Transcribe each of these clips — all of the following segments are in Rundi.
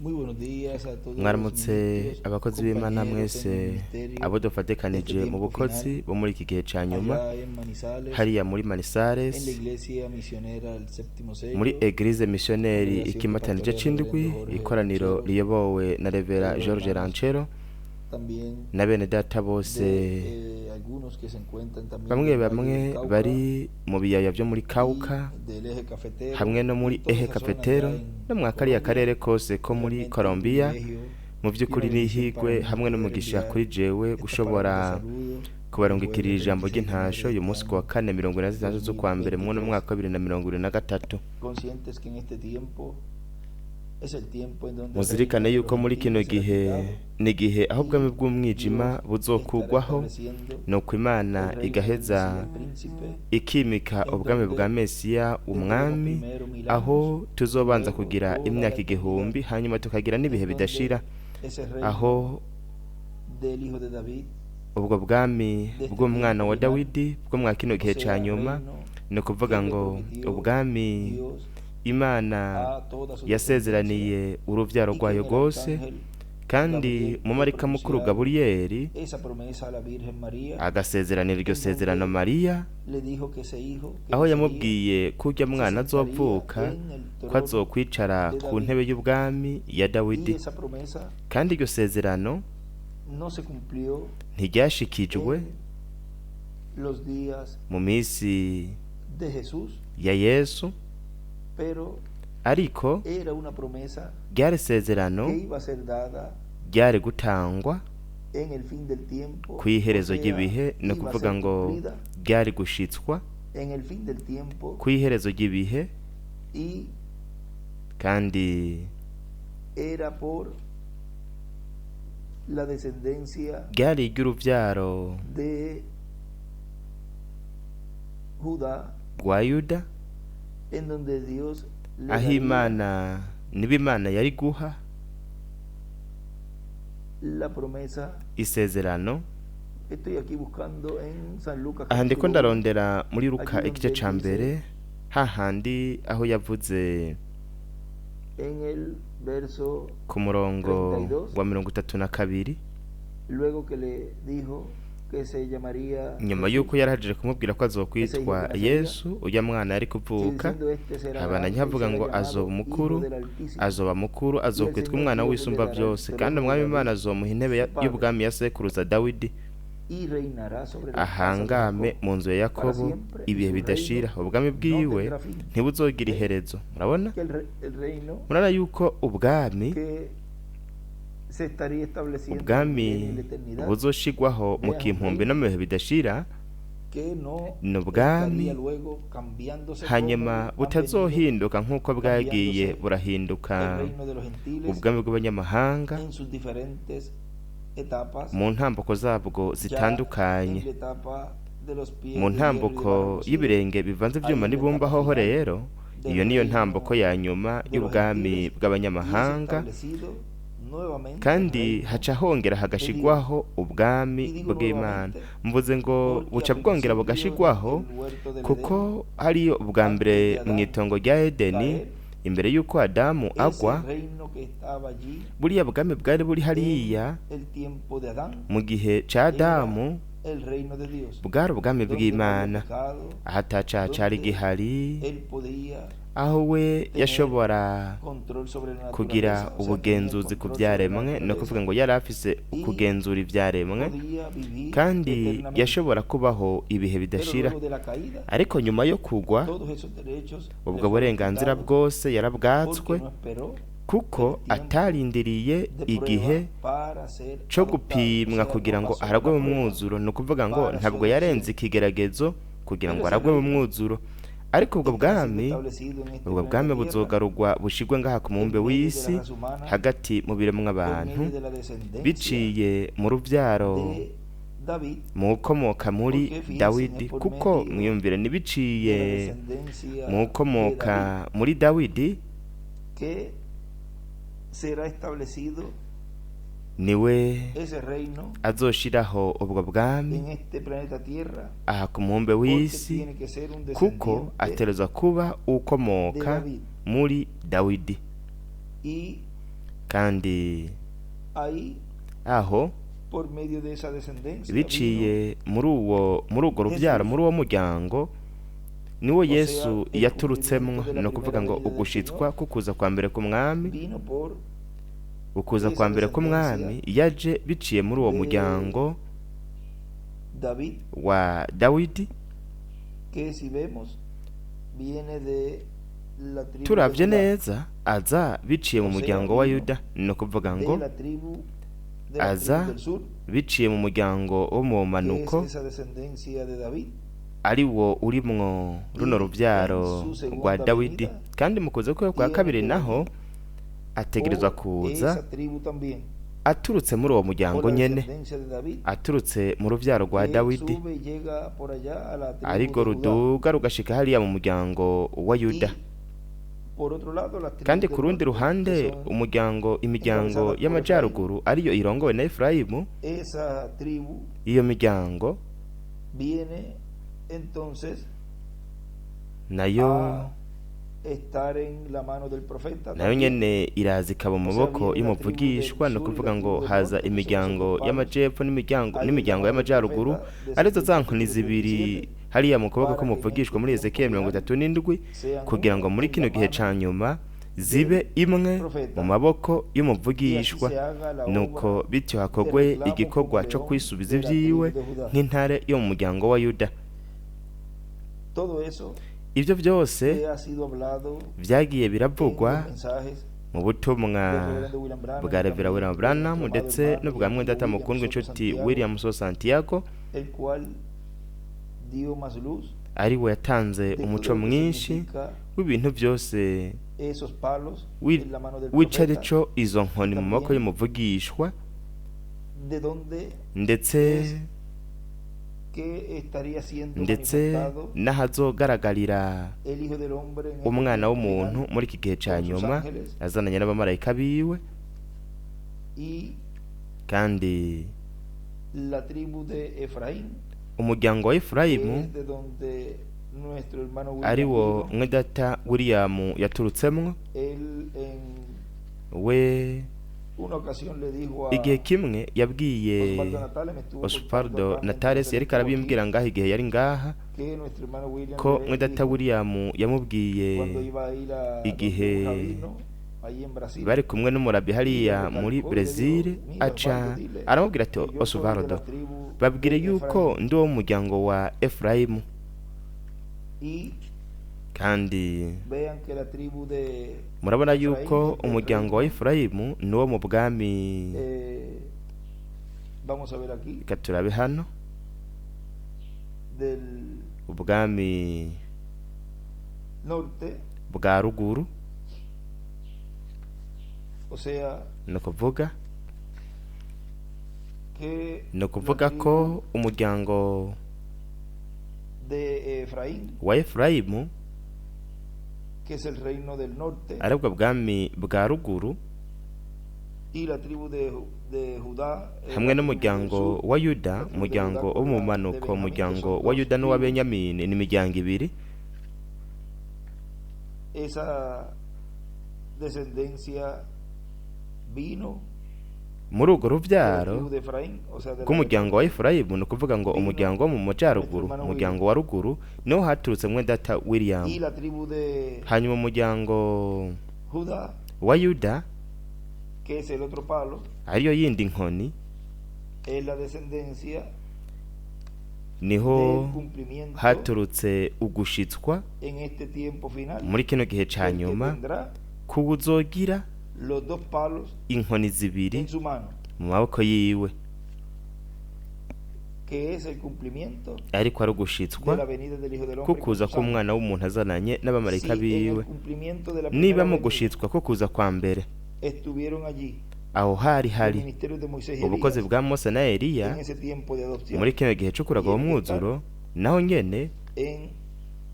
Muy buenos días a todos los mwaramutse ministros, abakozi b'Imana compañeros en el mwese abo ministerio de este dufatekanije mu tiempo bukozi final, bo muri iki gihe ca nyuma allá en Manizales, hariya muri en la Manisares Iglesia Misionera del Séptimo muri Sello, Eglise Missionnaire Congregación de ikimatanije Pastores c'indwi, Reverendo Jorge ikoraniro Ranchero, riyobowe na de Revera los George hermanos Ranchero también na bene data bose, de algunos que se encuentran también bamwe del Valle del bamwe Cauca bari mu biyaya vyo muri y Kauka del Eje Cafetero hamwe no y muri toda Eje esa zona allá Cafetero en no mu kariya Colombia. karere kose ko muri Realmente un Colombia. privilegio Mu y una by'ukuri bendición para n'ihigwe mí hamwe poder n'umugisha kuri enviar jewe estas gushobora palabras de saludo el kubarungikira jueves ijambo 26 de enero ry'intasho de uyu este munsi ku wa año kane 26 z'ukwa mbere mu 2023. mwaka wa 2023. Conscientes que en este tiempo es el tiempo en donde muzirikane reino de yuko los muri kino gentiles será gihe quitado ni igihe aho ubwami y bw'umwijima Dios estará buzokugwaho estableciendo nuko Imana el reino del igaheza Mesías príncipe, ikimika en ubwami bwa donde Mesiya tendremos umwami, primero milagros, aho tuzobanza luego kugira toda la imyaka eternidad, igihumbi hanyuma tukagira n'ibihe en bidashira, donde ese reino aho del Hijo de David, ubwo bwami de este bw'umwana tiempo wa final, Dawidi bwo mwa kino o gihe ca sea, nyuma, reino ni que ukuvuga le ngo prometió ubwami Dios Imana a toda su descendencia yasezeraniye uruvyaro y que rwayo en el rwose, arcángel kandi Gabriel mu fue marika mukuru pronunciado Gaburiyeli esa promesa a la Virgen María, agasezeranira iryo en sezerano donde Mariya, le dijo que ese hijo que aho nacería yamubwiye ko urya se mwana sentaría azovuka en el ko trono azokwicara de ku David, ntebe y'ubwami ya y Dawidi, esa promesa kandi iryo sezerano no se cumplió ntiryashikijwe en los días mu minsi de Jesús, ya Yesu, pero ariko era una promesa ryari sezerano que iba a ser dada ryari gutangwa en el fin del tiempo, ku iherezo o sea, ry'ibihe, ni iba a ukuvuga ser ngo cumplida ryari gushitswa en el fin del tiempo, ku iherezo ry'ibihe, y kandi era por la descendencia ryari iry'uruvyaro de Judá, rwa Yuda, en donde Dios le aho daría Imana niba Imana yari guha la promesa. isezerano. Estoy aquí buscando en San Lucas Aha ndiko capítulo 1, ndarondera muri Luka allí igice donde ca dice mbere hahandi aho yavuze en el verso ku murongo 32, wa 32, luego que le dijo que se llamaría nyuma Jesús, yuko yarahejeje kumubwira ko ese hijo azokwitwa que nacería, Yesu, uya mwana yari y kuvuka, diciendo este será habana grande y ntihavuga será ngo azoba llamado Hijo umukuru, del Altísimo, azoba mukuru, y el azokwitwa Señor umwana Dios le w'isumba dará el byose, kandi trono de umwami Imana David azomuha intebe su padre, y'ubwami ya sekuruza Dawidi, y reinará sobre las casas de ahangame Jacob mu nzu ya para Yakobo siempre, y ibihe su bidashira, reino ubwami no bwiwe tendrá fin. ntibuzogira ¿Ven? iherezo. Murabona, Que el reino murabona yuko ubwami que se estaría estableciendo en el ubwami milenio y la eternidad, buzoshigwaho mu vean, un kimpumbi no reino mu bihe bidashira, que no ni ubwami estaría luego cambiándose hanyuma como han venido butazohinduka nk'uko bwagiye cambiándose burahinduka el reino de los gentiles ubwami bw'abanyamahanga en sus diferentes etapas, mu ntambuko zabwo ya zitandukanye, en la etapa de los pies mu de hierro y de ntambuko barro cocido, y'ibirenge bivanze ahí ivyuma en la n'ibumba etapa hoho final rero, del iyo niyo reino ntambuko ya nyuma de los y'ubwami gentiles, y es bw'abanyamahanga, establecido nuevamente el kandi reino haca hongera de Dios. hagashigwaho Y ubwami digo bw'Imana. nuevamente Mvuze ngo porque buca al bwongera principio bugashigwaho del huerto del kuko Edén, hariyo ubwa antes mbere de mu Adán itongo rya Edeni, caer, imbere y'uko Adamu ese agwa, reino que estaba allí buriya bwami bwari buri en hariya el tiempo de Adán mu gihe ca Adamu, era el reino de Dios, bwari ubwami donde no había bw'Imana, pecado, aho atacaha cari donde gihari, él podía aho we tener yashobora control sobre la kugira naturaleza, o sea, tenía el ubugenzuzi ku control sobre la vyaremwe, ni naturaleza, ukuvuga ngo yari afise y kugenzura ivyaremwe, podía vivir kandi eternamente. yashobora kubaho ibihe Pero bidashira. luego de la caída, Ariko nyuma yo kugwa, todos esos derechos le ubwo fueron burenganzira quitados bwose porque yarabwatswe, no esperó kuko el tiempo atarindiriye de igihe prueba para ser co adoptado, o gupimwa sea, kugira no ngo pasó aragwe la mu prueba mwuzuro, ni ukuvuga ngo para su ntabwo yarenze adopción. ikigeragezo kugira ngo Pero ese aragwe mu reino mwuzuro. Ariko ubwo estará siendo bwami establecido en este ubwo planeta bwami Tierra buzogarurwa bushigwe ngaha ku en mubumbe medio de la w'isi, raza humana, hagati mu biremwa por abantu, medio de la descendencia biciye mu ruvyaro, de David, mu gukomoka muri porque fíjense, Dawidi, es por kuko medio mwiyumvire de la ntibiciye descendencia mu de gukomoka David muri Dawidi, que será establecido niwe ese reino azoshiraho ubwo bwami en este planeta Tierra, aha ku mubumbe porque w'isi, tiene que ser un kuko descendiente ategerezwa kuba de ukomoka David. muri Dawidi, Y kandi ahí aho por medio de esa descendencia biciye muri urwo rubyaro muri uwo muryango niwo Yesu yaturutsemo, no kuvuga ngo ugushitswa kukuza kwa mbere k'umwami, vino por ukuza kwa mbere k'umwami yaje biciye muri uwo muryango David, wa Dawidi. que si vemos viene de la tribu Turavye de Judá, neza aza biciye mu muryango wa Yuda, no kuvuga ngo de la tribu de la aza tribu del sur, biciye mu muryango wo mu que es manuko, esa descendencia de David, ari wo urimwo runo rubyaro rwa Dawidi, kandi mu kuza kwe kwa kabiri naho ategerezwa por kuza esa tribu también, aturutse muri uwo muryango por la nyene, descendencia de David, aturutse mu rubyaro rwa que Dawidi, sube y llega por allá a la tribu ariko de Judá. ruduga rugashika hariya mu muryango wa Yuda. Y por otro lado, las tribus Kandi del ku rundi norte, ruhande que son imiryango y'amajyaruguru ariyo irongowe na Efurayimu, esa tribu iyo miryango viene entonces nayo a estar en la mano del profeta nayo también. nyene iraza ikaba mu maboko y'umuvugishwa, no kuvuga ngo haza imiryango y'amajepfo n'imiryango y'amajyaruguru, arizo za nkoni zibiri hariya mu kuboko k'umuvugishwa muri Ezekiel 37, kugira ngo muri kino gihe ca nyuma zibe imwe mu maboko y'umuvugishwa, nuko bityo hakogwe igikorwa co kwisubiza ivyiwe nk'intare yo mu muryango wa Yuda. Todo eso Ivyo byose que ha sido hablado vyagiye en biravugwa los mensajes mu butumwa bwa Revera William Branham ndetse n'ubwa mwendata mukundwa inshuti William So Santiago, el cual dio más luz ari we yatanze de umuco todo lo que mwinshi significa w'ibintu byose esos palos wi- en la mano del w'icari profeta, co izo nkoni mu maboko y'umuvugishwa, de donde ndetse que estaría siendo ndetse manifestado n'ahazogaragarira el Hijo del Hombre en este umwana tiempo w'umuntu final, muri iki gihe ca con sus nyuma ángeles, azananye n'abamarayika biwe. y Kandi la tribu de Efraín, umuryango wa que Efurayimu es de donde nuestro hermano ari William wo vino, mwedata William yaturutsemo, él en we una ocasión le dijo a igihe kimwe yabwiye Osvaldo Natales, me estuvo Osvaldo contando acá, Natales mientras yariko estuvo aquí, arabimbwira ngaha igihe yari ngaha, que nuestro hermano William ko le mwedata dijo William yamubwiye cuando iba a ir a igihe donde un rabino, ahí en Brasil, bari kumwe n'umurabi hariya y le muri recalcó, le Brezil, dijo, "Mira, aca Osvaldo, dile aramubwira ati que yo soy de Osvaldo, la tribu babwire de yuko Efraín, ndi wo mu muryango wa Efurayimu, y kandi vean que la tribu de murabona Efraín yuko es del umuryango wa reino, Efurayimu ni wo mu bwami. vamos a ver aquí, Reka turabe hano del ubwami norte, bwa ruguru, o sea, ni ukuvuga que ni la ukuvuga tribu ko umuryango de Efraín, wa Efurayimu que es el reino del norte, ari bwo bwami bwa ruguru, y la tribu de Judá, hamwe la tribu del n'umuryango sur, wa Yuda, la tribu de umuryango Judá wo con mu la de manuko, Benjamín, que umuryango son wa dos Yuda n'uwa tribus. Benyamini, ni imiryango ibiri. Esa descendencia vino Muri urwo de la rubyaro tribu de Efraín, o sea, de la rw'umuryango wa Efurayimu, ni ukuvuga ngo umuryango wo mu majyaruguru, Hermano umuryango wa ruguru niho haturutse mwedata William, y la tribu de hanyuma umuryango Judá, wa Yuda que es el otro palo, ariyo yindi nkoni, es la descendencia niho del cumplimiento haturutse ugushitswa en este tiempo final, muri kino gihe ca el que nyuma, tendrá kuwuzogira los dos palos inkoni zibiri en su mano, mu maboko yiwe, que es el cumplimiento ariko ari de ugushitswa la venida del Hijo del Hombre, kukuza con sus ángeles. k'umwana w'umuntu azananye Si n'abamarayika en biwe. el cumplimiento de la Niba primera mu venida gushitswa ko kuza kwa mbere estuvieron allí aho hari los hari ministerios de Moisés y ubukozi Elías bwa Mose na Eliya en ese tiempo de adopción, muri kino gihe cyo kuragwa mu mwuzuro, naho nyene en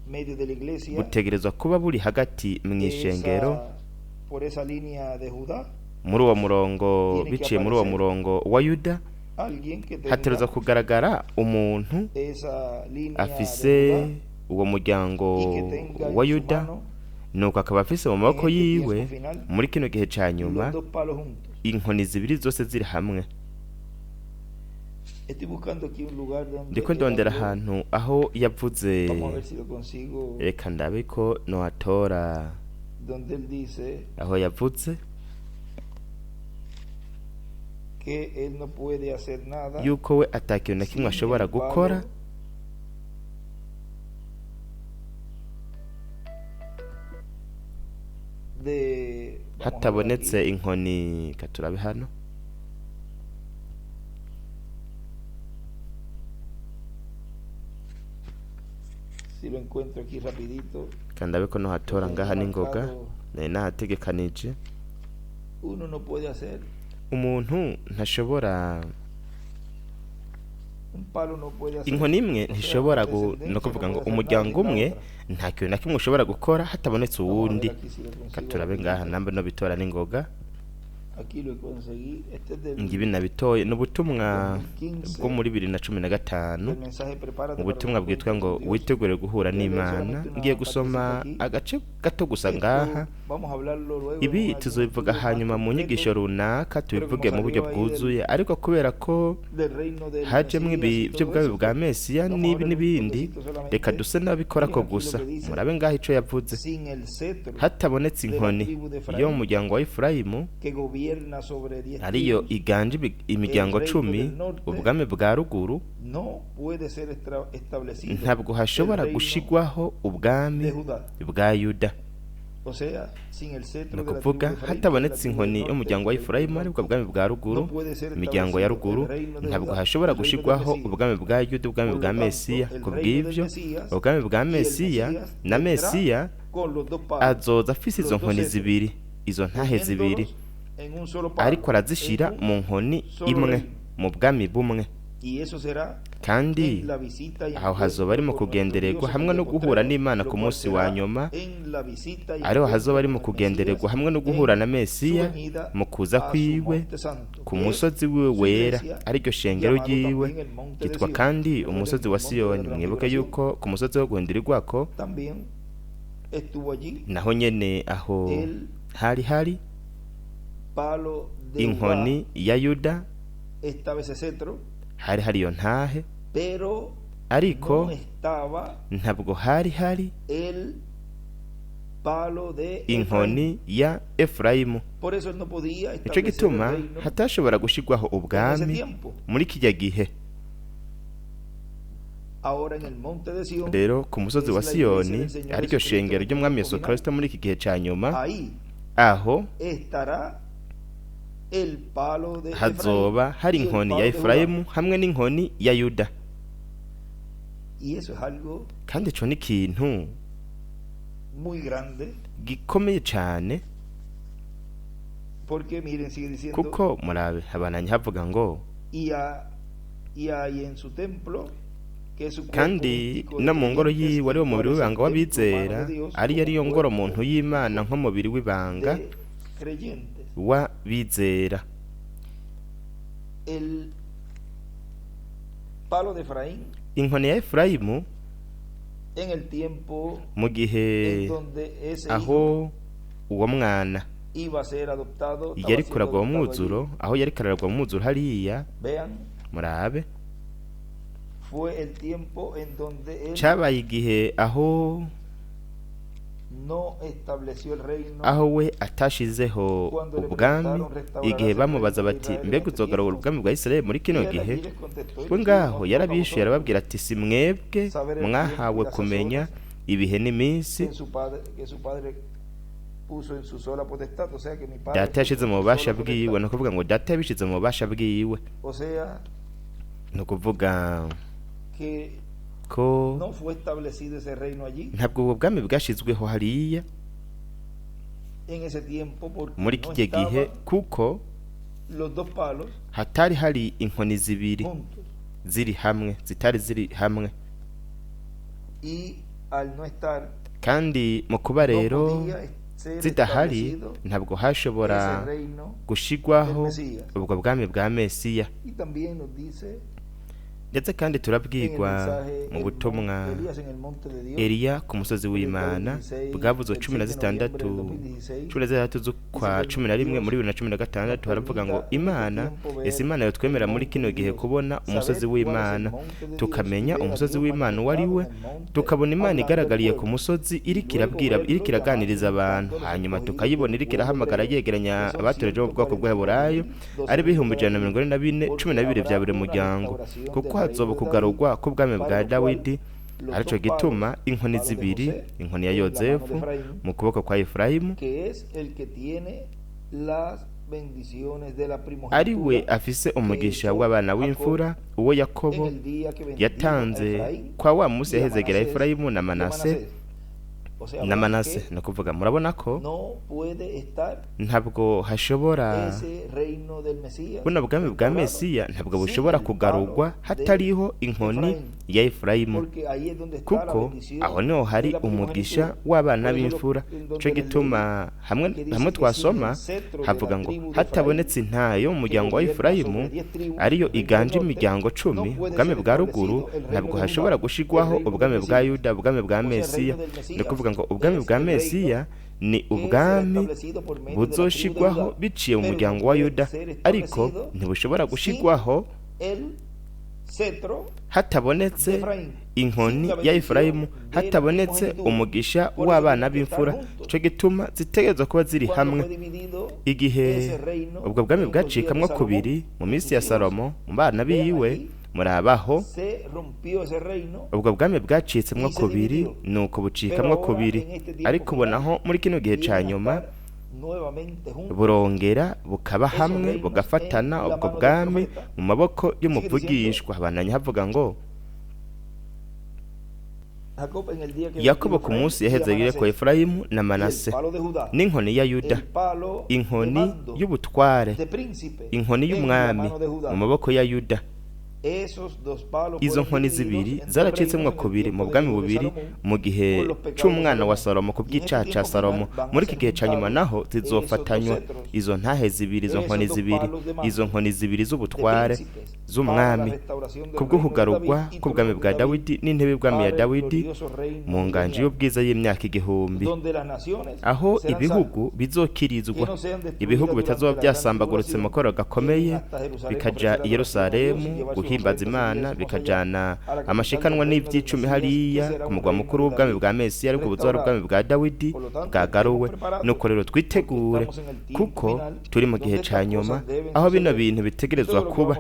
medio de la iglesia, butegerezwa kuba buri hagati mu ishengero, por esa línea de Judá, muri uwo murongo, biciye muri uwo murongo wa Yuda, alguien que hategerezwa tenga kugaragara umuntu esa línea afise de Judá uwo muryango y que tenga wa en su Yuda, mano nuko akaba afise mu en maboko este tiempo yiwe final muri kino gihe ca nyuma los dos palos juntos. inkoni zibiri zose ziri hamwe. Estoy buscando aquí un lugar donde ndiko él ndondera habló. ahantu aho yavuze, Vamos a ver si lo consigo, reka ndabe ko nohatora donde él dice aho yavuze que él no puede hacer nada yuko we atakintu na kimwe sin ashobora el palo gukora de, vamos a ver hatabonetse aquí, inkoni, katurabe hano, si lo encuentro aquí rapidito. kandabe ko nohatora Lo ngaha tengo n'ingoga marcado. nari nahategekanije. Uno no puede hacer, Umuntu ntashobora, un palo no puede hacer, inkoni imwe o sea, ntishobora una descendencia no kuvuga no ngo puede hacer umuryango nada sin umwe la otra. nta kintu na kimwe ushobora gukora hatabonetse Vamos a ver uwundi. aquí si lo consigo Katurabe rapidito. ngaha nambe no bitora n'ingoga. Aquí lo conseguí. Este es del, Ngibi nabitoye n'ubutumwa 2015, bwo muri 2015 del mensaje prepárate mu para butumwa los bwitwa ngo encuentros con Dios. witegure guhura n'Imana. Ngiye gusoma agace gato gusa ngaha. Vamos a hablarlo luego Ibi en algún tuzobivuga estudio más hanyuma mu completo nyigisho runaka tubivuge mu buryo Pero como salió bwuzuye, ariko kubera ko del reino del hajemwo Mesías y ibi todo by'ubwami eso. bwa Mesiya Vamos a n'ibi hablar un n'ibindi, toquecito solamente. reka duse n'ababikora ko Miren aquí lo gusa. que dice. Murabe ngaho ico yavuze. Sin el cetro Hatabonetse inkoni yo mu muryango wa Efurayimu que gobierna sobre 10 ariyo tribus, iganje imiryango El reino 10, del norte ubwami bwa ruguru no puede ser establecido ntabwo hashobora el reino gushigwaho ubwami de Judá. bwa Yuda. O sea, sin el cetro ni de la ukuvuga tribu de Efraín, hatabonetse de la tribu inkoni del y'umuryango wa norte, Efurayimu aribwo bwami bwa ruguru, no puede ser imiryango ya establecido ruguru, el reino de ntabwo Judá, hashobora el reino del gushigwaho Mesías. ubwami bwa Yuda, ubwami Por lo bwa tanto, Mesiya. el Ku reino bw'ibyo del Mesías ubwami bwa y el Mesiya Mesías na vendrá Mesiya con los dos palos, azoza afise izo los dos nkoni cetros, zibiri, izo ntahe zibiri, poniéndolos en un solo palo, ariko arazishira en un mu nkoni solo imwe, reino. mu bwami bumwe. Y eso será kandi en la visita y aho hazoba ari mu encuentro con kugendererwa nuestro hamwe no Dios guhura postrero, n'Imana lo ku cual munsi será wa nyuma, en la visita y ariho encuentro hazoba ari mu con el kugendererwa Mesías, hamwe no guhura na en Mesiya su venida mu kuza a su kwiwe monte santo, ku que musozi es wiwe su wera, iglesia, ariryo shengero llamado ryiwe, también el monte de ryitwa Sion. kandi Recuerden umusozi que wa el monte de Siyoni. la Mwibuke transfiguración yuko ku musozi wo guhindirirwako también estuvo allí naho nyene aho el hari palo de inkoni ya Yuda, estaba ese cetro, hari iyo ntahe, pero ariko no estaba ntabwo hari el palo de Efraín. inkoni ya Efurayimu. Por eso él no podía Nico establecer gituma el reino hatashobora gushigwaho en ese ubwami tiempo. muri kijya gihe. Ahora en el monte de Sion, Rero ku musozi es wa la Siyoni, iglesia del Señor ariryo Jesucristo shengero en el ry'umwami tiempo Yesu final. Kristo muri iki gihe ca nyuma, Ahí aho estará el palo de hazoba hari Efraín y el inkoni palo ya de Judá. Efurayimu hamwe n'inkoni ya Yuda. Y eso es algo Kandi ico ni ikintu muy grande, gikomeye cane, porque miren, sigue diciendo, kuko murabe habananye havuga ngo y hay en su templo, que es su cuerpo kandi místico de no mu ngoro creyentes, yiwe ariwo el mubiri cual es el w'ibanga w'abizera, templo humano de Dios, ariyo ariyo como ngoro cuerpo muntu y'Imana nk'umubiri w'ibanga de creyentes. w'abizera. El palo de Efraín Inkoni ya Efurayimu en el tiempo mu gihe en donde ese hijo aho uwo mwana iba a ser adoptado, estaba yari siendo kuragwa mu adoptado mwuzuro, allí. aho yari kararagwa mu mwuzuro hariya, Vean, murabe fue el tiempo en donde él cabaye igihe aho no estableció el reino. aho we atashizeho Cuando le ubwami, preguntaron restaurar igihe el bamubaza reino de bati Israel mbega en este uzogarura tiempo. ubwami bwa Isirayeli muri kino Y él gihe, allí les contestó, we "Él ngaho dijo, yarabishuye arababwira ati si mwebwe saber el mwahawe tiempo y las kumenya horas ibihe n'iminsi que su padre puso en su sola potestad, o sea que mi padre data yashize puso en mu su bubasha sola bwiwe. potestad". Ni ukuvuga ngo data yabishize mu bubasha bwiwe, O sea ni ukuvuga que ko no fue establecido ese reino allí ntabwo ubwo bwami bwashizweho hariya en ese tiempo, porque muri no kijya gihe, estaban kuko los dos palos hatari hari inkoni zibiri juntos, ziri hamwe, zitari ziri hamwe. y al no estar Kandi mu kuba no rero podía ser zidahari, establecido ntabwo hashobora ese reino gushigwaho del Mesías. ubwo bwami bwa Mesiya. Y también nos dice ndetse kandi turabwirwa mu butumwa Eliya ku musozi w'Imana bwavuzwe 16 z'ukwa 11 muri 2016 haravuga ngo Imana yo twemera muri kino gihe kubona umusozi w'Imana, tukamenya umusozi w'Imana wari we, tukabona Imana igaragariye ku musozi iraganiriza abantu, hanyuma tukayibona irahamagara yegeranya abatoreje mu bwoko bw'Aburayo ari 144 12 bya buri muryango, kuko hazoba kugarurwa k'ubwami bwa Dawidi, arico gituma inkoni zibiri, inkoni ya Yozefu mu kuboko kwa Efurayimu, ari we afise umugisha w'abana w'imfura, uwo Yakobo yatanze kwa wa musi yahezegera Efurayimu na Manase. No kuvuga murabona ko ntabwo hashobora buno bwami bwa Mesiya ntabwo bushobora kugarurwa hatariho inkoni ya Efurayimu, kuko aho niho hari umugisha w'abana b'imfura. Cyo gituma hamwe twasoma havuga ngo hatabonetse intayo mu muryango wa Efurayimu ariyo iganje imiryango 10, ubwami bwa ruguru ntabwo hashobora gushigwaho ubwami bwa Yuda, ubwami bwa Mesiya. No kuvuga ngo ubwami bwa Mesiya ni ubwami buzoshigwaho biciye mu muryango wa Yuda, ariko ntibushobora gushigwaho hatabonetse inkoni ya Efurayimu, hatabonetse umugisha w'abana b'imfura. Cyo gituma zitegerezwa kuba ziri hamwe. Igihe ubwo bwami bwacikamwo kubiri mu minsi ya Salomo mu bana biwe, murabaho ubwo bwami bwacitsemwo kubiri, nuko bucikamwo kubiri, ariko ubonaho muri kino gihe ca nyuma burongera bukaba hamwe, bugafatana ubwo bwami mu maboko y'umuvugishwa. Habananye havuga ngo Yakobo ku munsi yahezegere ko Efurayimu na Manase n'inkoni ya Yuda, inkoni y'ubutware, inkoni y'umwami mu maboko ya Yuda. Izo nkoni zibiri zaracitsemwo kubiri mu bwami bubiri mu gihe c'umwana wa Salomo ku bw'icaha ca Salomo. Muri iki gihe ca nyuma naho zizofatanywa izo ntahe zibiri, izo nkoni zibiri z'ubutware z'umwami kubw'ukugarurwa k'ubwami bwa Dawidi n'intebe y'ubwami ya Dawidi mu nganje y'ubwiza y'imyaka 1000, aho ibihugu bizokirizwa, ibihugu bitazoba byasambagurutse mu koro gakomeye bikaja i Yerusalemu guhimbaza Imana, bikajana amashikanwa n'ivy'icumi hariya ku mugwa mukuru w'ubwami bwa Mesiya, ariko buzora ubwami bwa Dawidi bwagaruwe. Nuko rero twitegure, kuko turi mu gihe ca nyuma aho bino bintu bitegerezwa kuba.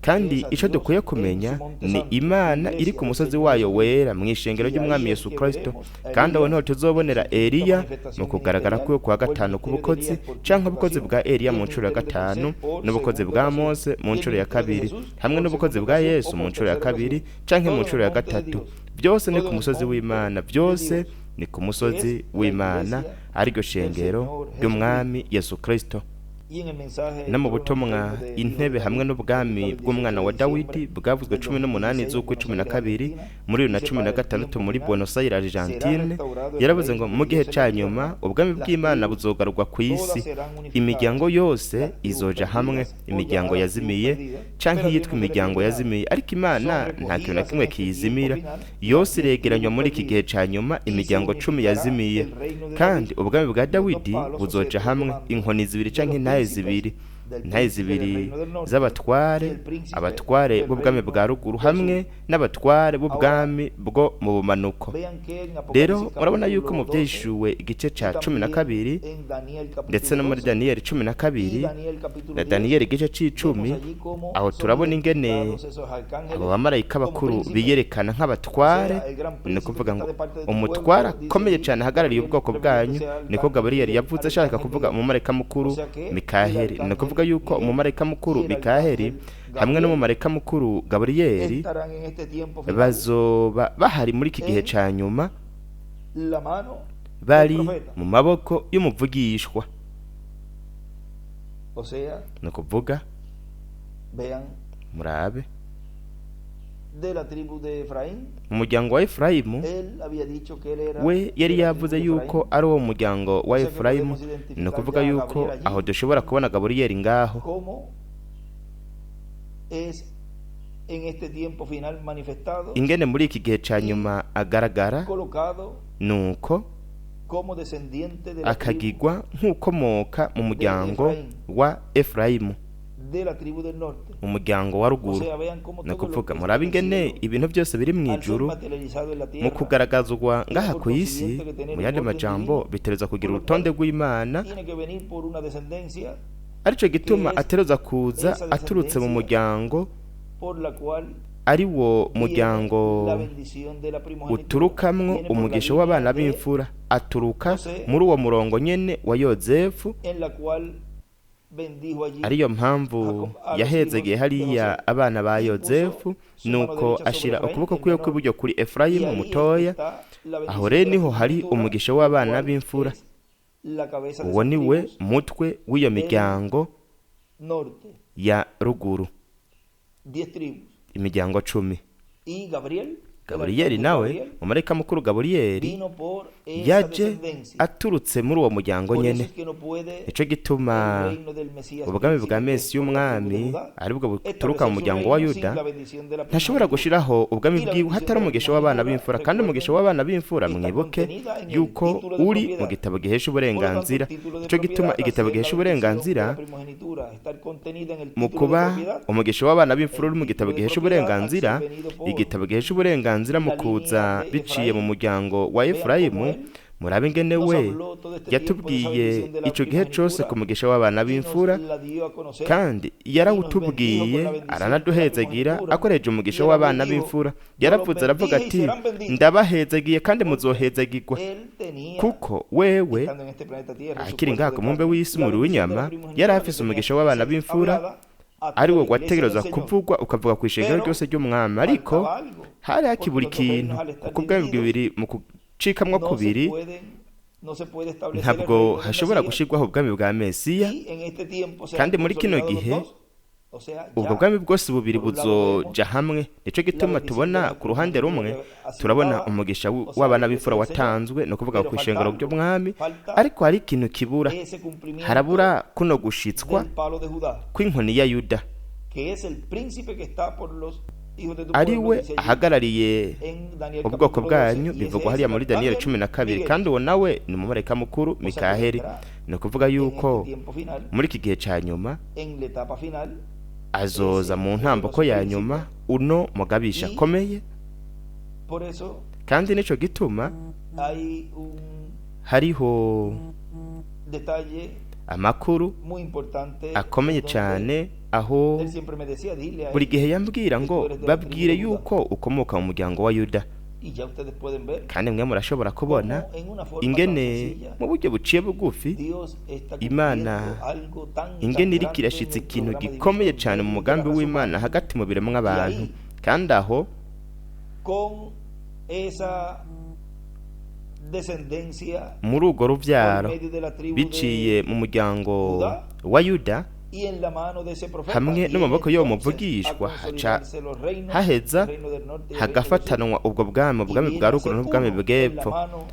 Kandi ico dukwiye kumenya ni Imana iri ku musozi wayo wera mu ishengero ry'umwami Yesu Kristo, kandi aho niho tuzobonera Eliya mu kugaragara kwe kwa gatanu k'ubukozi, canke ubukozi bwa Eliya mu ncuro ya gatanu, n'ubukozi bwa Mose mu ncuro ya kabiri, hamwe n'ubukozi bwa Yesu mu ncuro ya kabiri canke mu ncuro ya gatatu. Byose ni ku musozi w'Imana, byose ni ku musozi w'Imana, ariryo shengero ry'umwami Yesu Kristo. No mu butumwa intebe hamwe n'ubwami bw'umwana wa Dawidi bwavuzwe 18 z'ukwa 12 muri 2016 muri Buenos Aires, Argentine, yaravuze ngo mu gihe ca nyuma ubwami bw'Imana buzogarurwa ku isi, imiryango yose izoja hamwe, imiryango yazimiye canke yitwa imiryango yazimiye, ariko Imana nta kintu na kimwe kiyizimira, yose iregeranywa muri iki gihe ca nyuma, imiryango 10 yazimiye, kandi ubwami bwa Dawidi buzoja hamwe, inkoni zibiri canke intahe zibiri z'abatware, abatware b'ubwami bwa ruguru hamwe n'abatware b'ubwami bwo mu bumanuko. Rero murabona yuko mu byishuwe igice ca 12 ndetse no muri Daniyeli 12 na Daniyeli igice c'10, aho turabona ingene abo bamarayika bakuru biyerekana nk'abatware. Ni kuvuga ngo umutwara akomeye cyane ahagarariye ubwoko bwanyu, niko Gaburiyeli yavuze ashaka kuvuga umumarayika mukuru Mikaheli. Ni kuvuga yuko umumarayika mukuru Mikaheli hamwe n'umumarayika mukuru Gaburiyeli bazoba bahari muri iki gihe ca nyuma, bari mu maboko y'umuvugishwa. Ni kuvuga murabe umuryango wa Efurayimu, we yari yavuze yuko ari uwo muryango wa Efurayimu. Ni kuvuga yuko aho dushobora kubona Gaburiyeli ngaho en este tiempo final manifestado, ingene muri iki gihe ca nyuma agaragara colocado nuko como descendiente de la tribu, akagirwa nk'ukomoka mu muryango wa Efurayimu, de la tribu del norte. mu muryango wa O ruguru. sea, vean cómo ni todo lo ukuvuga que murabe está en el ingene cielo, ibintu byose biri mu al ser ijuru materializado en la mu tierra, kugaragazwa ngaha ku isi, mu yandi majambo bitereza kugira urutonde rw'Imana, tiene que venir por una descendencia arico gituma ateruza kuza aturutse mu muryango por la cual ari wo viene muryango la bendición de la primogenitura, uturukamwo viene por la umugisha línea w'abana de- b'imfura, aturuka Jose, muri uwo murongo nyene wa Yozefu, en la cual bendijo allí ariyo mpamvu yahezegeye hariya abana ba Yozefu, nuko ashira ukuboko kwiwe kw'iburyo kuri y Efurayimu ahí mutoya. está la bendición Aho rero de la niho hari primogenitura, umugisha w'abana cual b'imfura. es la cabeza de Uwo esas ni we tribus mutwe w'iyo miryango norte, ya ruguru, 10 tribus. imiryango 10. Y Gabriel, Gaburiyeli nawe umumarayika mukuru Gaburiyeli vino por esa yaje descendencia. aturutse muri uwo muryango Por eso nyene. es que no puede Nico gituma el reino del Mesías ubwami bwa príncipe Mesi por la tribu de y'umwami Judá aribwo buturuka establecer mu su muryango wa reino sin Yuda la bendición de la ntashobora primogenitura. gushiraho ubwami Y la bwiwe bendición hatari de la umugisha w'abana primogenitura, b'imfura, kandi umugisha recuerden, w'abana b'imfura está mwibuke contenida en el yuko título de uri propiedad. mu gitabo gihesha Por lo tanto, uburenganzira. el título de Nico gituma propiedad, igitabo hacer gihesha la uburenganzira bendición de la primogenitura, estar contenida en el mu título de kuba propiedad, umugisha w'abana b'imfura uri mu el gitabo título de gihesha propiedad, uburenganzira, al ser venido por igitabo gihesha uburenganzira mu la kuza línea de biciye mu Efraín. muryango wa Vean Efurayimu. cómo él Murabe ingene nos we habló todo este tiempo de esa yatubwiye bendición de la ico gihe cose primogenitura ku mugisha w'abana y nos b'imfura, la dio a conocer, kandi y nos bendijo yarawutubwiye con la bendición aranaduhezagira de la primogenitura. akoresheje umugisha Y él w'abana bendijo, b'imfura. yo los Yaravuze aravuga bendije y ati serán benditos. ndabahezagiye kandi muzohezagirwa, Él tenía, kuko wewe estando en este planeta Tierra, su akiri cuerpo ngaha de ku mubumbe carne, w'isi la umubiri bendición de la w'inyama, primogenitura yari que afise tenía umugisha que w'abana ser b'imfura, hablada a ari toda wo la iglesia wategerezwa del Señor. kuvugwa ukavuga ku ishengero Pero ryose ry'umwami, ariko faltaba algo, hari hakibura porque los ikintu, reinos al estar kuko ubwami divididos, bubiri mu gucikamwo kubiri no se puede establecer el ntabwo reino del hashobora Mesías, gushirwaho ubwami bwa Mesiya, y en este tiempo se kandi han muri kino consolidado gihe los dos. O sea, ubwo ya bwami bwose bubiri por un lado buzoja hamwe. Nico gituma bendición de tubona la ku ruhande rumwe primogenitura turabona asignada, umugisha o sea, w'abana la b'imfura iglesia del Señor, watanzwe, ni ukuvuga pero ku ishengero falta ry'umwami, algo, falta ariko hari ikintu kibura, ese cumplimiento harabura kuno gushitswa del palo de Judá, kw'inkoni ya Yuda, que es el príncipe que está por los hijos de tu ari pueblo, we dice allí ahagarariye en Daniel ubwoko capítulo 12, bwanyu, y ese bivugwa es hariya el muri Daniyeli arcángel 12, Miguel. kandi uwo nawe ni umumarayika mukuru O sea, que Mikaheli. vendrá Ni ukuvuga en yuko este tiempo final, muri iki gihe ca nyuma en la etapa final, azoza mu ntambuko ya nyuma uno mugabisha akomeye. por eso Kandi nico gituma hay un hariho detalle amakuru muy importante akomeye donde cyane, aho él siempre me decía, dile a buri él, gihe yambwira ngo babwire yuko ukomoka mu muryango wa Yuda. y ya ustedes pueden ver Kandi mwe murashobora kubona cómo en una forma ingene tan sencilla mu buryo buciye bugufi Dios está Imana cumpliendo algo tan ingene iriko grande irashitsa en el ikintu programa gikomeye divino cyane mu de mugambi la raza w'Imana humana, hagati mu biremwa abantu, kandi aho con esa descendencia muri urwo por rubyaro medio de la tribu biciye de mu muryango Judá, wa Yuda, y en la mano de ese profeta, hamwe y no mu maboko y'uwo entonces muvugishwa a haca consolidarse los reinos, haheza el reino del norte y el reino del sur, hagafatanwa ubwo bwami, ubwami bwa ruguru n'ubwami bw'epfo,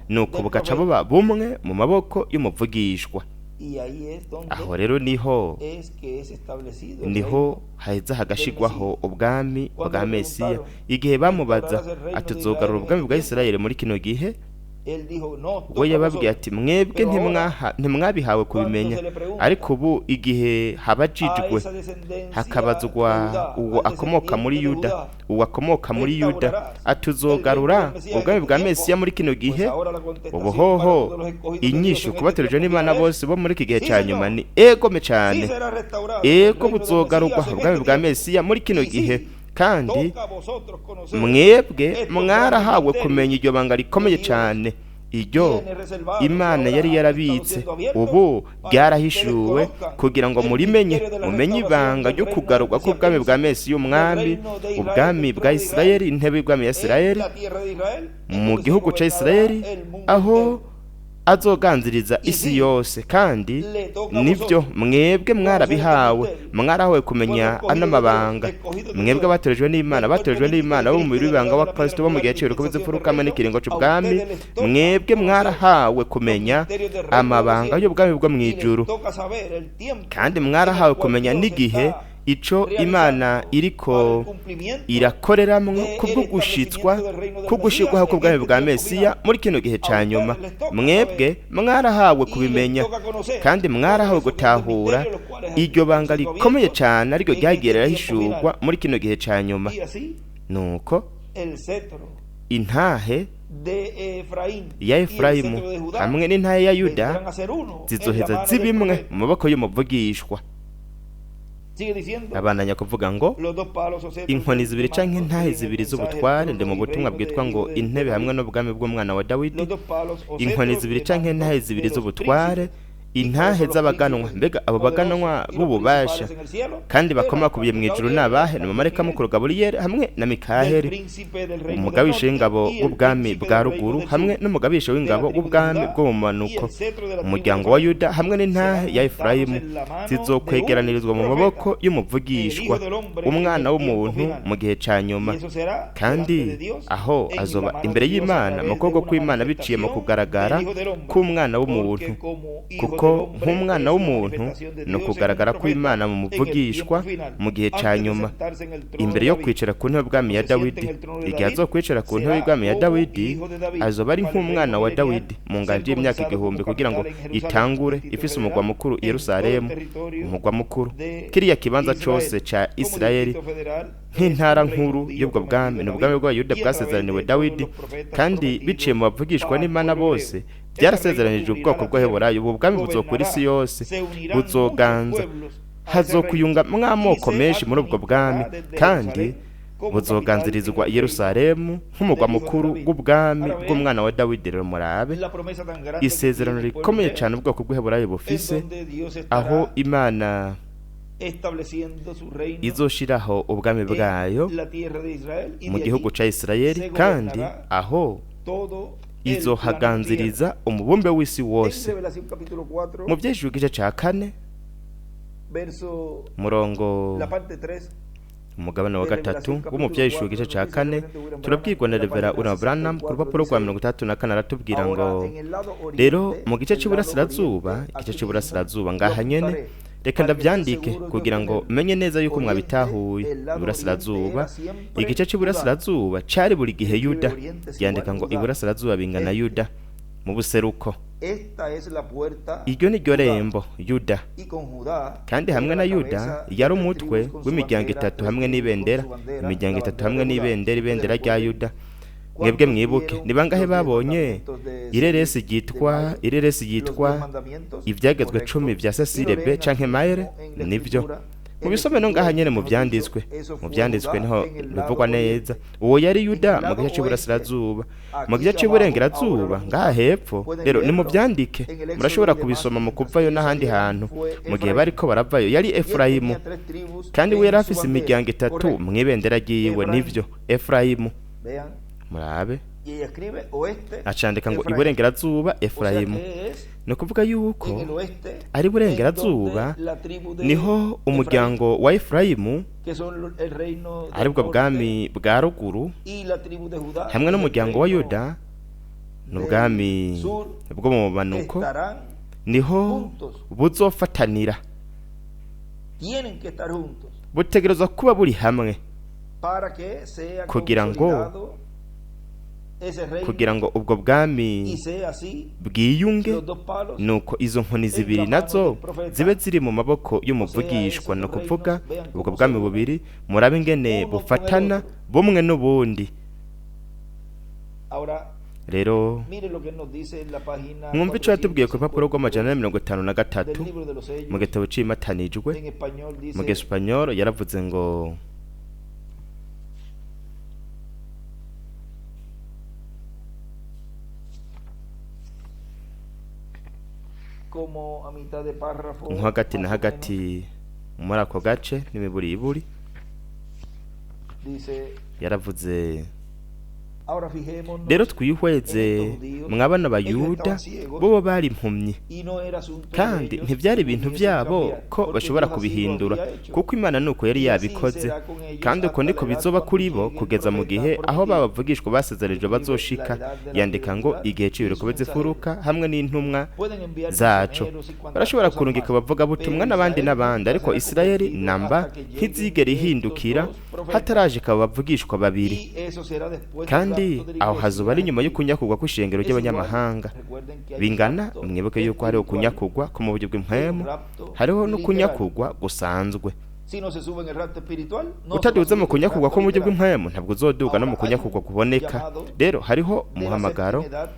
nuko del bugaca profeta. buba bumwe mu maboko y'umuvugishwa. Y ahí es donde Aho rero niho es que es establecido el niho reino. haheza hagashigwaho ubwami Cuando bwa le Mesiya. preguntaron, Igihe bamubaza "¿Restaurarás el reino ati de uzogarura Israel ubwami en bwa este Isirayeli muri kino gihe, Él dijo, no, we toca yababwiye vosotros. ati mwebwe Pero ahora, ntimwabihawe kubimenenya, cuando se le pregunta ariko ubu igihe a habajijwe esa descendencia hakabazwa de Judá, uwo al akomoka muri descendiente de Yuda, Judá, uwo akomoka muri Yuda, restaurarás ati uzogarura el reino del Mesías ubwami en bwa este Mesiya tiempo. muri kino gihe. Pues ahora la contestación Ubu para hoho todos los escogidos de Dios inyishu en este kubaterijwe tiempo n'Imana final es, bose bo muri iki gihe sí, ca Señor. nyuma ni egome sí cane, será restaurado el ego reino del buzogarurwa Mesías en ubwami este bwa tiempo. Mesiya muri kino Y gihe, sí, kandi toca a vosotros conocer mwebwe estos mwarahawe grandes kumenya iryo banga rikomeye misterios cyane, iryo tiene reservados Imana ahora yari han yarabitse, estado siendo abiertos ubu para ryarahishuwe que conozcan kugira ngo el murimenye, misterio de la mumenye restauración ibanga del ryo reino kugarurwa del k'ubwami bwa Mesías, Mesiya umwami, del reino de Israel, ubwami del bwa trono de Isirayeli, Israel, intebe y'ubwami ya en Isirayeli, la tierra de Israel, en mu donde se gihugu ca gobernará Isirayeli, el mundo aho entero. azoganziriza isi yose. Kandi nibyo mwebwe mwarabihawe, mwarahawe kumenya ano mabanga, mwebwe abatorejwe n'Imana, batorejwe n'Imana bo mu mubiri w'ibanga wa Kristo bo mu gihe cy'ibiruko bizifurukamo n'ikiringo c'ubwami, mwebwe mwarahawe kumenya amabanga y'ubwami bwo mu ijuru, kandi mwarahawe kumenya n'igihe ico imana iriko irakoreramwo kubwo gushitswa kugushirwaho k'ubwami bwa Mesiya muri kino gihe ca nyuma. Mwebwe mwarahawe kubimenya kandi mwarahawe gutahura iryo banga rikomeye cane ariryo ryagiye rirahishurwa muri kino gihe ca nyuma. Nuko intahe ya Efurayimu hamwe n'intahe ya Yuda zizoheza zibimwe mu maboko y'umuvugishwa. Abandanya kuvuga ngo inkoni zibiri canke intahe zibiri z'ubutware ndi mu butumwa bwitwa ngo intebe hamwe n'ubwami bw'umwana wa Dawidi. Inkoni zibiri canke intahe zibiri z'ubutware, intahe z'abaganwa. Mbega abo baganwa b'ububasha kandi bakomakubiye mu ijuru n'abahe? Ni umumarayika mukuru Gaburiyeli hamwe na Mikaheli, umugabisha w'ingabo w'ubwami bwa ruguru hamwe n'umugabisha w'ingabo w'ubwami bwo mu manuko. Umuryango wa Yuda hamwe n'intahe ya Efurayimu zizokwegeranirizwa mu maboko y'umuvugishwa, umwana w'umuntu mu gihe ca nyuma. Kandi aho azoba imbere y'Imana mu kuboko kw'Imana biciye mu kugaragara k'umwana w'umuntu, kuko nk'umwana w'umuntu no kugaragara kw'Imana mu muvugishwa mu gihe ca nyuma. Imbere yo kwicara ku ntebe y'ubwami ya Dawidi, igihe azokwicara ku ntebe y'ubwami ya Dawidi azoba ari nk'umwana wa Dawidi mu nganje y'imyaka 1000 kugira ngo itangure ifise umugwa mukuru Yerusalemu, umugwa mukuru kiriya kibanza cose ca Isirayeli nk'intara nkuru y'ubwo bwami. N'ubwami bwa Yuda bwasezeraniwe Dawidi kandi biciye mu bavugishwa n'Imana bose byarasezeranije ubwoko bw'Aheburayo. Ubu bwami buzokura isi yose, buzoganza, hazokuyunga mw'amoko menshi muri ubwo bwami kandi buzoganzirizwa i Yerusalemu nk'umugwa mukuru w'ubwami bw'umwana wa Dawidi. Rero murabe isezerano rikomeye cyane ubwoko bw'Aheburayo bufise, aho Imana izoshiraho ubwami bwayo mu gihugu ca Isirayeli, kandi aho izohaganziriza umubumbe w'isi wose. Mu Vyejuru igice ca 4 murongo umugabane wa 3 wo mu Vyejuru igice ca 4 turabwirwa na Revera Ura Branham ku rupapuro rwa 34 aratubwira ngo rero mu gice cy'Iburasirazuba, igice cy'Iburasirazuba ngaha nyene reka ndabyandike kugira ngo menye neza yuko mwabitahuye. Iburasirazuba, igice cy'Iburasirazuba cari buri gihe Yuda. Yandika ngo Iburasirazuba bingana Yuda. Mu buseruko iryo ni ryo rembo Yuda, kandi hamwe na Yuda yari umutwe w'imiryango itatu hamwe n'ibendera, imiryango itatu hamwe n'ibendera, ibendera rya Yuda. Mwebwe mwibuke ni bangahe babonye ireresi yitwa ibyagezwe 10 bya Cecile B canke Mayere? Nivyo mubisome no ngaha nyene mu byanditswe niho bivugwa neza. Uwo yari Yuda mu gice cy'Iburasirazuba. Mu gice cy'Iburengerazuba ngaha hepfo rero ni mu byandike, murashobora kubisoma mu kuvayo n'ahandi hantu. Mu gihe bariko baravayo yari Efurayimu, kandi we yari afise imiryango itatu mw'ibendera ryiwe. Nivyo Efurayimu, murabe acandika ngo Iburengerazuba Efurayimu. No kuvuga yuko ari Burengerazuba niho umuryango wa Efurayimu ari bwo bwami bwa ruguru, hamwe n'umuryango wa Yuda n'ubwami bwo mu manuko niho buzofatanira. Butegerezwa kuba buri hamwe kugira ngo ubwo bwami bwiyunge, nuko izo nkoni zibiri nazo zibe ziri mu maboko y'umuvugishwa. No kuvuga ubwo bwami bubiri murabe ingene bufatana bumwe n'ubundi. Rero mwumva ico yatubwiye ku rupapuro rw'53 mu gitabo c'imatanijwe. Mu Gisipanyolo yaravuze ngo nko hagati na hagati muri ako gace n'imiburiburi yaravuze Ahora fijémonos rero en twihweze estos judíos. mwabana Ellos abayuda estaban ciegos bo bari impumyi y no era asunto de kandi ellos ntibyari que ibintu pudiesen byabo cambiar, ko porque bashobora Dios así lo kubihindura había hecho. kuko imana nuko yari Y así yabikoze será con ellos kandi uko hasta niko la edad bizoba cuando kuri bo llegue el kugeza mu gihe profeta aho prometido. babavugishwa basezerejwe bazoshika yandika ngo igihe cy'ibiruko bizifuruka hamwe n'intumwa Pueden enviar zaco misioneros y cuantas barashobora cosas kurungika más, abavugabutumwa pero n'abandi Israel n'abandi nunca ariko será isirayeli convertido namba hasta que lleguen ntizigera estos ihindukira dos profetas. hatarajika abo bavugishwa babiri Y eso será después del kandi rapto de la aho iglesia. hazoba ari nyuma yo kunyakugwa kw'ishengero ry'abanyamahanga Recuerden que hay bingana rapto mwibuke yuko hariho kunyakugwa ko mu buryo bw'impwemu hariho no kunyakugwa gusanzwe Si no se sube en el rapto espiritual, no se va a utaduze mu subir en el kunyakugwa rapto ko mu buryo literal. bw'impwemu ntabwo uzoduga no mu kunyakugwa kuboneka rero hariho De la umuhamagaro séptima edad